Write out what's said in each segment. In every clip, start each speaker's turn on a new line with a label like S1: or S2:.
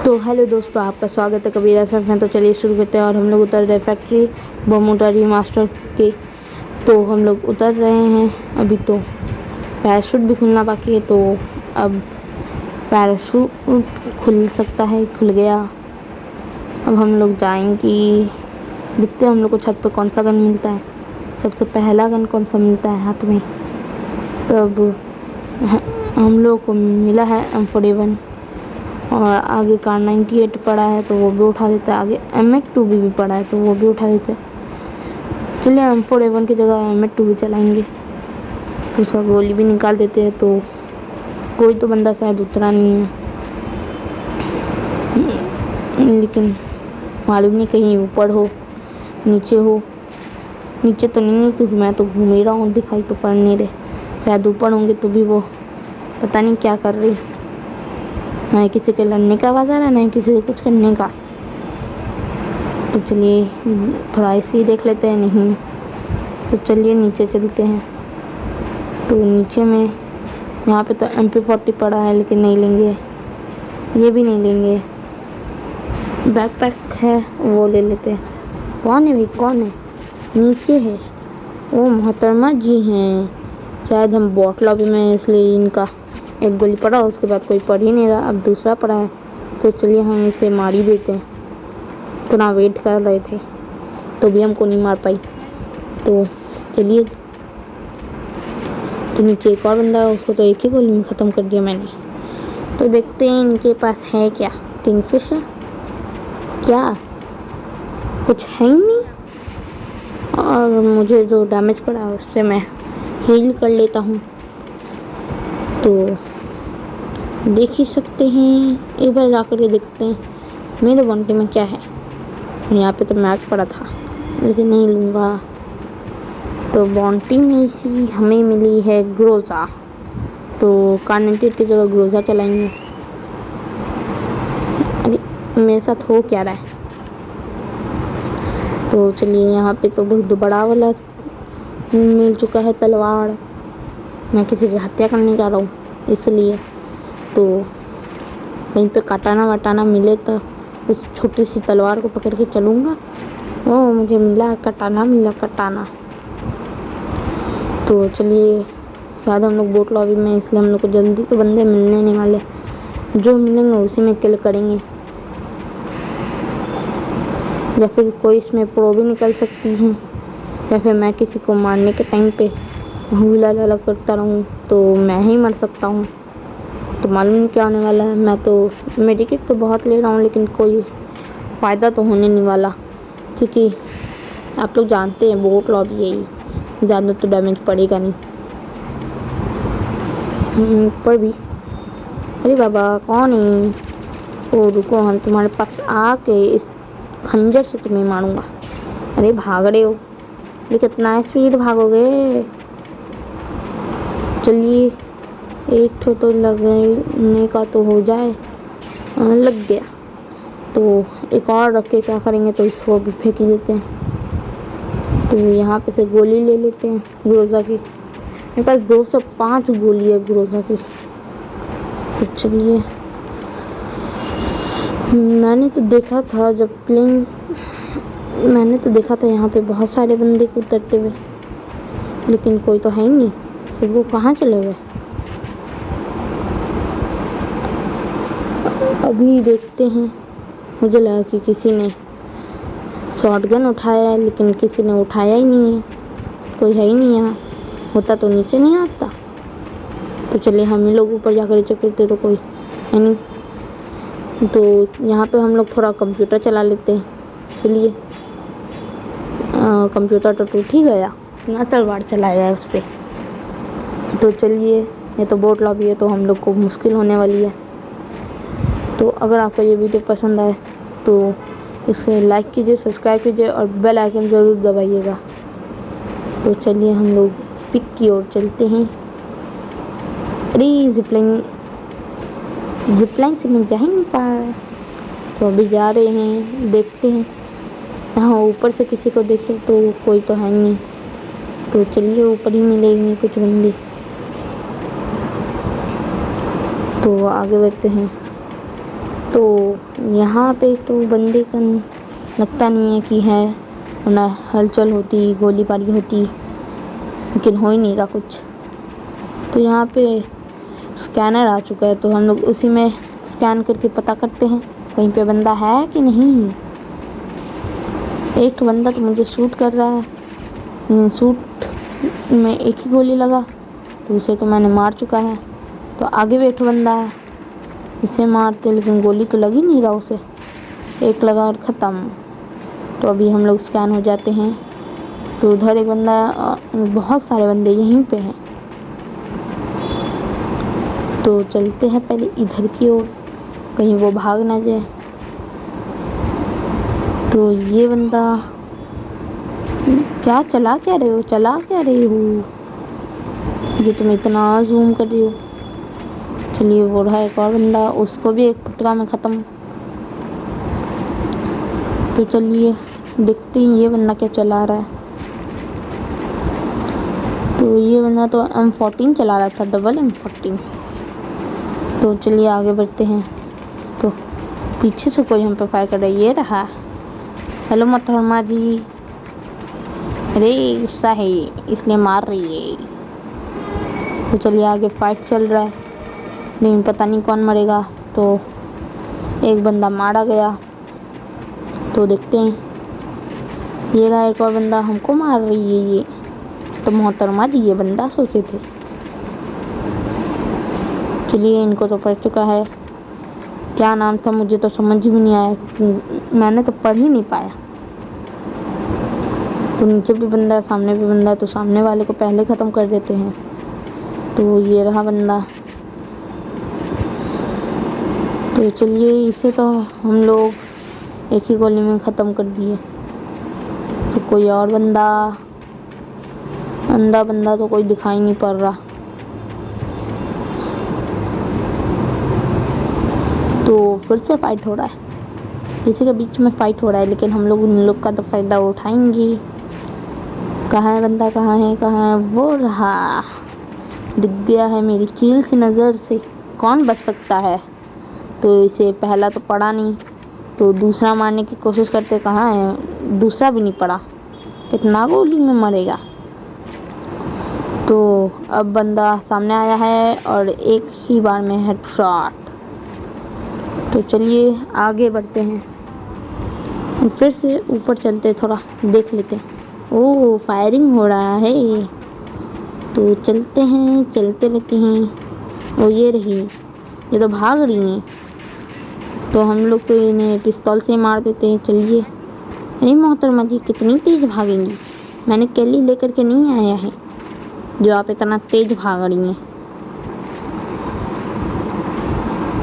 S1: तो हेलो दोस्तों, आपका स्वागत है कबीर एफएफ में। तो चलिए शुरू करते हैं। और हम लोग उतर रहे फैक्ट्री बर्मूडा रीमास्टर के। तो हम लोग उतर रहे हैं। अभी तो पैराशूट भी खुलना बाकी है, तो अब पैराशूट खुल सकता है। खुल गया। अब हम लोग जाएंगे, देखते हैं हम लोग को छत पे कौन सा गन मिलता है। सबसे पहला गन कौन सा मिलता है हाथ में। तो अब हम लोग को मिला है M41 और आगे का 98 पड़ा है, तो वो भी उठा लेते हैं। आगे M2 भी पड़ा है, तो वो भी उठा लेते हैं। चलिए M41 की जगह M2 भी चलाएंगे, तो उसका गोली भी निकाल देते हैं। तो कोई तो बंदा शायद उतरा नहीं है, लेकिन मालूम नहीं कहीं ऊपर हो नीचे हो। नीचे तो नहीं है, क्योंकि मैं तो घूम ही रहा हूँ, दिखाई तो पड़ नहीं रहे। शायद ऊपर होंगे, तो भी वो पता नहीं क्या कर रही। ना किसी के लड़ने का आवाज़ आ रहा है, ना किसी को कुछ करने का। तो चलिए थोड़ा ऐसे ही देख लेते हैं। नहीं तो चलिए नीचे चलते हैं। तो नीचे में यहाँ पे तो MP40 पड़ा है, लेकिन नहीं लेंगे, ये भी नहीं लेंगे। बैकपैक है, वो ले लेते हैं। कौन है भाई, कौन है नीचे है? वो मोहतरमा जी हैं। शायद हम बॉट लॉबी में, इसलिए इनका एक गोली पड़ा, उसके बाद कोई पड़ ही नहीं रहा। अब दूसरा पड़ा है, तो चलिए हम इसे मार ही देते हैं। इतना वेट कर रहे थे, तो भी हमको नहीं मार पाई। तो चलिए, तो नीचे एक और बंदा है, उसको तो एक ही गोली में ख़त्म कर दिया मैंने। तो देखते हैं इनके पास है क्या। किंगफिशर क्या, कुछ है ही नहीं। और मुझे जो डैमेज पड़ा है उससे मैं हील कर लेता हूँ। तो देख ही सकते हैं, एक बार जा कर के देखते हैं मेरे बॉन्टी में क्या है। यहाँ पे तो मैच पड़ा था, लेकिन नहीं लूँगा। तो बॉन्टी में सी हमें मिली है ग्रोजा, तो कार्नेटेड की जगह ग्रोजा चलाएंगे। अरे मेरे साथ हो क्या रहा है। तो चलिए, यहाँ पे तो बहुत बड़ा वाला मिल चुका है तलवार। मैं किसी की हत्या करने जा रहा हूँ, इसलिए। तो कहीं पे कटाना वटाना मिले तो इस छोटी सी तलवार को पकड़ के चलूँगा। ओ मुझे मिला कटाना, मिला कटाना। तो चलिए, शायद हम लोग बोट लॉबी में, इसलिए हम लोग को जल्दी तो बंदे मिलने नहीं वाले। जो मिलेंगे उसी में किल करेंगे, या फिर कोई इसमें प्रो भी निकल सकती है, या फिर मैं किसी को मारने के टाइम पे हुला लाला करता रहूँ तो मैं ही मर सकता हूँ। तो मालूम नहीं क्या होने वाला है। मैं तो मेडिकेट तो बहुत ले रहा हूँ, लेकिन कोई फ़ायदा तो होने नहीं वाला, क्योंकि आप लोग जानते हैं बोट लॉबी यही, ज़्यादा तो डैमेज पड़ेगा नहीं। पर भी, अरे बाबा कौन है? ओ रुको, हम तुम्हारे पास आके इस खंजर से तुम्हें मारूंगा। अरे भाग रहे हो, ये कितना स्पीड भागोगे। चलिए, एक ठो तो लगने का तो हो जाए। लग गया। तो एक और रख के क्या करेंगे, तो इसको भी फेंक ही देते हैं। तो यहाँ पे से गोली ले लेते हैं ग्रोजा की। मेरे पास 205 गोली है ग्रोजा की। तो चलिए, मैंने तो देखा था जब प्लेन, मैंने तो देखा था यहाँ पे बहुत सारे बंदे को उतरते हुए, लेकिन कोई तो है ही नहीं। सब वो कहाँ चले गए। अभी देखते हैं। मुझे लगा कि किसी ने शॉटगन उठाया है, लेकिन किसी ने उठाया ही नहीं है। कोई है ही नहीं यहाँ, होता तो नीचे नहीं आता। तो चलिए, हम ही लोग ऊपर जाकर चेक करते, तो कोई है नहीं। तो यहाँ पे हम लोग थोड़ा कंप्यूटर चला लेते हैं। चलिए, कंप्यूटर तो टूट ही गया, ना तलवार चलाया है उस पर। तो चलिए, ये तो बोट लॉबी है, तो हम लोग को मुश्किल होने वाली है। तो अगर आपको ये वीडियो पसंद आए तो इसे लाइक कीजिए, सब्सक्राइब कीजिए और बेल आइकन ज़रूर दबाइएगा। तो चलिए, हम लोग पिक की ओर चलते हैं। अरे जिपलाइन से मैं जा ही नहीं पा रहा। तो अभी जा रहे हैं, देखते हैं। यहाँ ऊपर से किसी को देखे तो कोई तो है नहीं। तो चलिए, ऊपर ही मिलेंगे कुछ बंदे। तो आगे बढ़ते हैं। तो यहाँ पे तो बंदे का लगता नहीं है कि है, वरना हलचल होती, गोलीबारी होती, लेकिन हो ही नहीं रहा कुछ। तो यहाँ पे स्कैनर आ चुका है, तो हम लोग उसी में स्कैन करके पता करते हैं कहीं पे बंदा है कि नहीं। एक बंदा तो मुझे शूट कर रहा है, शूट में एक ही गोली लगा, तो उसे तो मैंने मार चुका है। तो आगे भी एक बंदा है, इसे मारते, लेकिन गोली तो लग ही नहीं रहा उसे, एक लगा और ख़त्म। तो अभी हम लोग स्कैन हो जाते हैं। तो उधर एक बंदा, बहुत सारे बंदे यहीं पे हैं। तो चलते हैं पहले इधर की ओर, कहीं वो भाग ना जाए। तो ये बंदा, क्या चला क्या रहे हो जो तुम इतना जूम कर रही हो। चलिए, वो रहा एक और बंदा, उसको भी एक फटका में ख़त्म। तो चलिए देखते हैं ये बंदा क्या चला रहा है। तो ये बंदा तो M14 चला रहा था, डबल M14। तो चलिए आगे बढ़ते हैं। तो पीछे से कोई हम पे फायर कर रहा है, ये रहा। हेलो मोहतरमा जी, अरे गुस्सा है इसलिए मार रही है। तो चलिए आगे फाइट चल रहा है, लेकिन पता नहीं कौन मरेगा। तो एक बंदा मारा गया। तो देखते हैं, ये रहा एक और बंदा, हमको मार रही है ये। तो मोहतरमा जी ये बंदा सोचे थे। चलिए, इनको तो पढ़ चुका है, क्या नाम था मुझे तो समझ भी नहीं आया, मैंने तो पढ़ ही नहीं पाया। तो नीचे भी बंदा, सामने भी बंदा, तो सामने वाले को पहले ख़त्म कर देते हैं। तो ये रहा बंदा। तो चलिए, इसे तो हम लोग एक ही गोली में ख़त्म कर दिए। तो कोई और बंदा, अंधा बंदा तो कोई दिखाई नहीं पड़ रहा। तो फिर से फाइट हो रहा है, किसी के बीच में फाइट हो रहा है, लेकिन हम लोग उन लोग का तो फ़ायदा उठाएंगे। कहाँ है बंदा, कहाँ है, वो रहा, दिख गया है मेरी चील सी नज़र से। कौन बच सकता है। तो इसे पहला तो पड़ा नहीं, तो दूसरा मारने की कोशिश करते, कहाँ है, दूसरा भी नहीं पड़ा, कितना गोली में मरेगा। तो अब बंदा सामने आया है और एक ही बार में हेडशॉट। तो चलिए आगे बढ़ते हैं, फिर से ऊपर चलते, थोड़ा देख लेते हैं। ओह, फायरिंग हो रहा है। तो चलते हैं, चलते रहते हैं। ओ ये रही, ये तो भाग रही हैं। तो हम लोग तो इन्हें पिस्तौल से मार देते हैं। चलिए, अरे मोहतरमा जी कितनी तेज़ भागेंगी, मैंने कैली लेकर के नहीं आया है जो आप इतना तेज़ भाग रही हैं।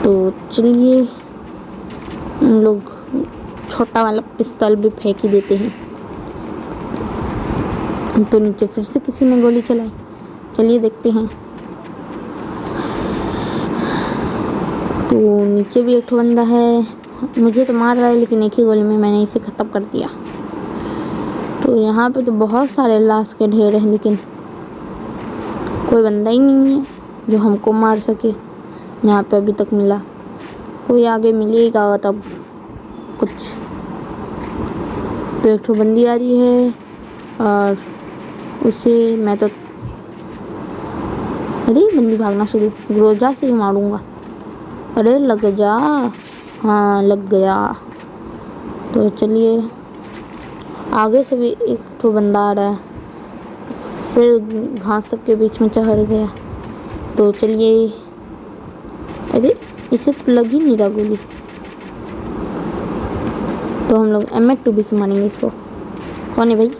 S1: तो चलिए, हम लोग छोटा वाला पिस्तौल भी फेंक ही देते हैं। तो नीचे फिर से किसी ने गोली चलाई। चलिए देखते हैं। तो नीचे भी एक बंदा है, मुझे तो मार रहा है, लेकिन एक ही गोली में मैंने इसे ख़त्म कर दिया। तो यहाँ पे तो बहुत सारे लाश के ढेर हैं, लेकिन कोई बंदा ही नहीं है जो हमको मार सके। यहाँ पे अभी तक मिला, कोई आगे मिलेगा तब कुछ। तो एक तो बंदी आ रही है और उसे मैं तो, अरे बंदी भागना शुरू, ग्रोजा से ही मारूंगा। अरे लग जा, हाँ लग गया। तो चलिए, आगे से भी एक तो बंदा आ रहा है, फिर घास सबके बीच में चढ़ गया। तो चलिए, अरे इसे तो लग ही नहीं रहा गोली। तो हम लोग M2B से मारेंगे इसको। कौन है भाई,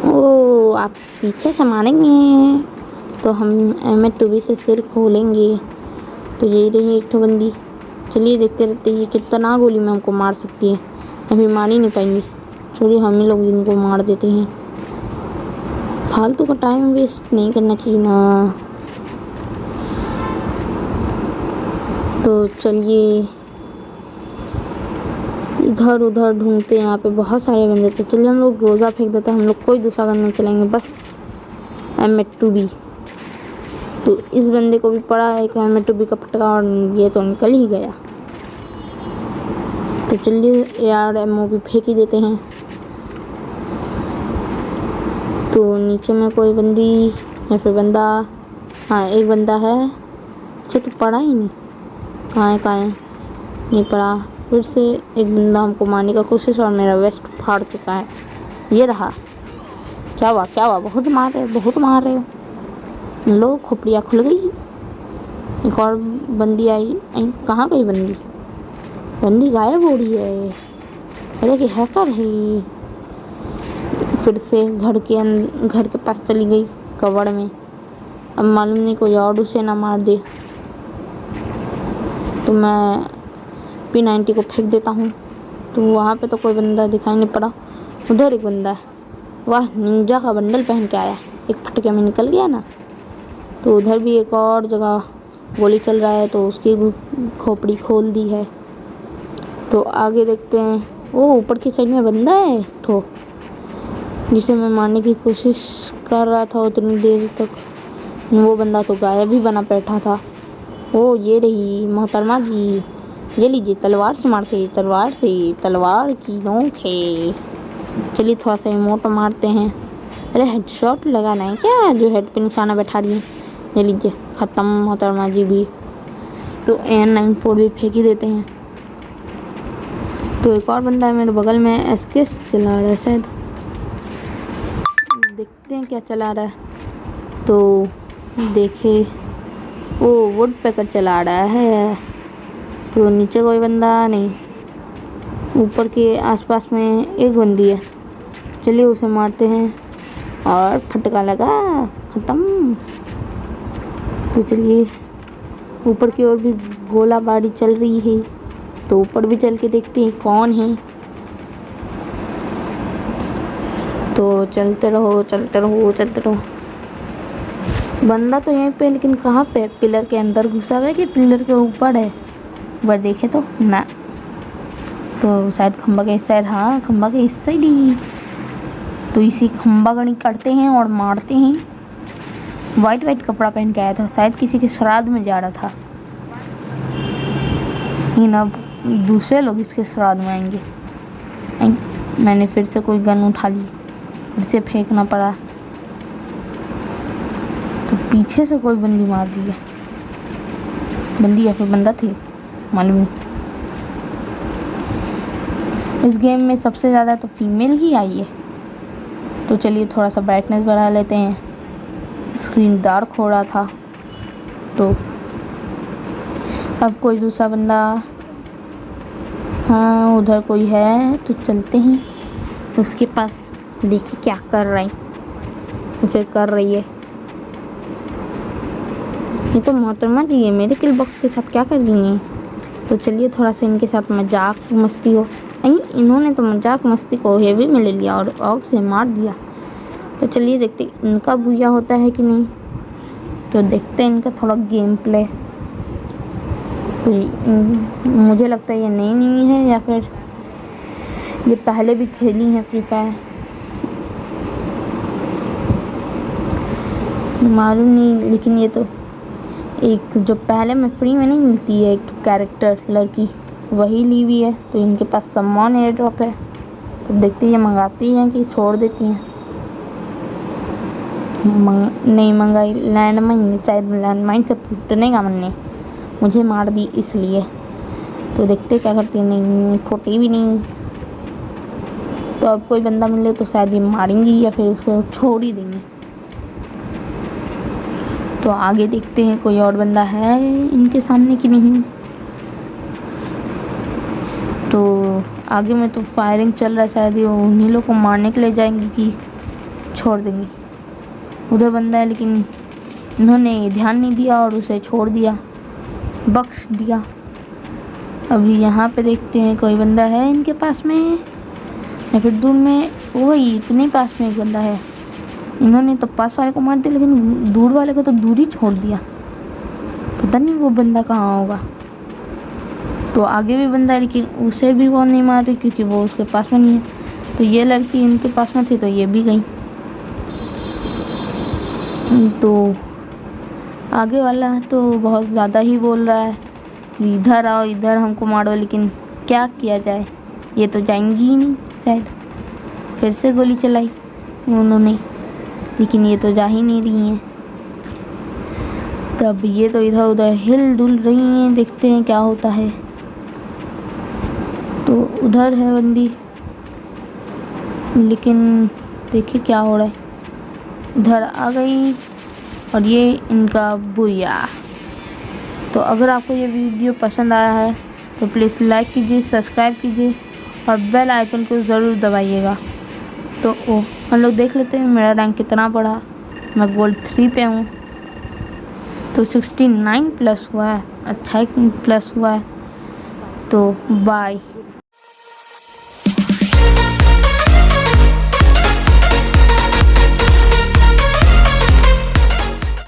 S1: ओ आप पीछे से मारेंगे, तो हम M2B से सिर खोलेंगे। तो यही रही एक तो बंदी। चलिए देखते रहते ये कितना गोली में हमको मार सकती है, अभी मार ही नहीं पाएंगे। चलिए हम ही लोग इनको मार देते हैं, फालतू का टाइम वेस्ट नहीं करना चाहिए ना। तो चलिए इधर उधर ढूंढते हैं, यहाँ पे बहुत सारे बंदे थे। चलिए हम लोग ग्रोजा फेंक देते हैं, हम लोग कोई दूसरा गन नहीं चलाएंगे, बस M2B। तो इस बंदे को भी पड़ा एक हेलमेट भी का फटका और ये तो निकल ही गया। तो चलिए यार एमओ भी फेंक ही देते हैं। तो नीचे में कोई बंदी या फिर बंदा, हाँ एक बंदा है। अच्छा तो पड़ा ही नहीं, कहाँ है नहीं पड़ा। फिर से एक बंदा हमको मारने का कोशिश और मेरा वेस्ट फाड़ चुका है। ये रहा। क्या हुआ बहुत मार रहे हो। लो खोपड़ियाँ खुल गई। एक और बंदी आई। कहाँ गई बंदी गायब हो रही है। अरे कि हैकर है। फिर से घर के पास चली गई कवर में। अब मालूम नहीं कोई और उसे ना मार दे। तो मैं P90 को फेंक देता हूँ। तो वहाँ पे तो कोई बंदा दिखाई नहीं पड़ा। उधर एक बंदा है। वाह निंजा का बंडल पहन के आया। एक फटके में निकल गया ना। तो उधर भी एक और जगह गोली चल रहा है तो उसकी खोपड़ी खोल दी है। तो आगे देखते हैं। वो ऊपर की साइड में बंदा है तो जिसे मैं मारने की कोशिश कर रहा था उतनी देर तक। वो बंदा तो गायब ही बना बैठा था। ओ ये रही मोहतरमा जी, ये लीजिए तलवार से मारते, तलवार की नोक है। चलिए थोड़ा सा इमोट मारते हैं। अरे हेडशॉट लगाना है क्या, जो हेड पे निशाना बैठा रही है। ये लीजिए ख़त्म मोहतरमा जी भी। तो AN94 भी फेंक ही देते हैं। तो एक और बंदा है मेरे बगल में, एसकेस चला रहा है शायद। देखते हैं क्या चला रहा है। तो देखे वो वुड पैकर चला रहा है। तो नीचे कोई बंदा नहीं, ऊपर के आसपास में एक बंदी है। चलिए उसे मारते हैं और फटका लगा, ख़त्म। तो चलिए ऊपर की ओर भी गोलाबारी चल रही है। तो ऊपर भी चल के देखते हैं कौन है। तो चलते रहो। बंदा तो यहीं पे, लेकिन कहाँ पे, पिलर के अंदर घुसा हुआ है कि पिलर के ऊपर है। एक बार देखे तो ना, तो शायद खंबा के इस साइड, हाँ खंबा के इस साइड ही। तो इसी खंबा गणी करते हैं और मारते हैं। वाइट कपड़ा पहन के आया था, शायद किसी के श्राद्ध में जा रहा था। लेकिन अब दूसरे लोग इसके श्राद्ध में आएंगे। मैंने फिर से कोई गन उठा ली, फिर से फेंकना पड़ा। तो पीछे से कोई बंदी मार दी है। बंदी या फिर बंदा थी मालूम नहीं। इस गेम में सबसे ज़्यादा तो फीमेल ही आई है। तो चलिए थोड़ा सा ब्राइटनेस बढ़ा लेते हैं। स्क्रीन डार्क हो रहा था। तो अब कोई दूसरा बंदा, हाँ उधर कोई है। तो चलते हैं उसके पास, देखिए क्या कर रहा है। तो फिर कर रही है ये तो मोहतरमा जी है, मेरे किल बॉक्स के साथ क्या कर रही हैं। तो चलिए थोड़ा सा इनके साथ मजाक मस्ती हो। इन्होंने तो मजाक मस्ती को हेवी में ले लिया और ऑग से मार दिया। तो चलिए देखते इनका बुया होता है कि नहीं। तो देखते हैं इनका थोड़ा गेम प्ले। तो मुझे लगता है ये नई है या फिर ये पहले भी खेली है फ्री फायर, मालूम नहीं। लेकिन ये तो एक जो पहले में फ्री में नहीं मिलती है, एक कैरेक्टर लड़की, वही ली हुई है। तो इनके पास सम्मान एयर ड्रॉप है। तो देखते ये मंगाती हैं कि छोड़ देती हैं। नहीं मंगाई, लैंडमाइन, शायद लैंडमाइन से फूटने का मन ने मुझे मार दी इसलिए। तो देखते क्या करती है। नहीं फूटी भी नहीं। तो अब कोई बंदा मिले तो शायद ये मारेंगी या फिर उसको छोड़ ही देंगी। तो आगे देखते हैं कोई और बंदा है इनके सामने कि नहीं। तो आगे में तो फायरिंग चल रहा है, शायद ये उन्हीं लोग को मारने के लिए जाएंगी कि छोड़ देंगी। उधर बंदा है लेकिन इन्होंने ध्यान नहीं दिया और उसे छोड़ दिया, बख्श दिया। अभी यहाँ पे देखते हैं कोई बंदा है इनके पास में या फिर दूर में। वही इतने पास में एक बंदा है। इन्होंने तो पास वाले को मार दिया लेकिन दूर वाले को तो दूर ही छोड़ दिया। पता नहीं वो बंदा कहाँ होगा। तो आगे भी बंदा है लेकिन उसे भी वो नहीं मार रही क्योंकि वो उसके पास में नहीं है। तो ये लड़की इनके पास में थी तो ये भी गई। तो आगे वाला तो बहुत ज़्यादा ही बोल रहा है, इधर आओ इधर हमको मारो, लेकिन क्या किया जाए, ये तो जाएंगी ही नहीं शायद। फिर से गोली चलाई उन्होंने, लेकिन ये तो जा ही नहीं रही हैं। तब ये तो इधर उधर हिल डुल रही हैं, देखते हैं क्या होता है। तो उधर है बंदी, लेकिन देखिए क्या हो रहा है। इधर आ गई और ये इनका बुया। तो अगर आपको ये वीडियो पसंद आया है तो प्लीज़ लाइक कीजिए, सब्सक्राइब कीजिए और बेल आइकन को ज़रूर दबाइएगा। तो हम लोग देख लेते हैं मेरा रैंक कितना बढ़ा। मैं गोल्ड 3 पे हूँ, तो 69 प्लस हुआ है, अच्छा प्लस हुआ है। तो बाय।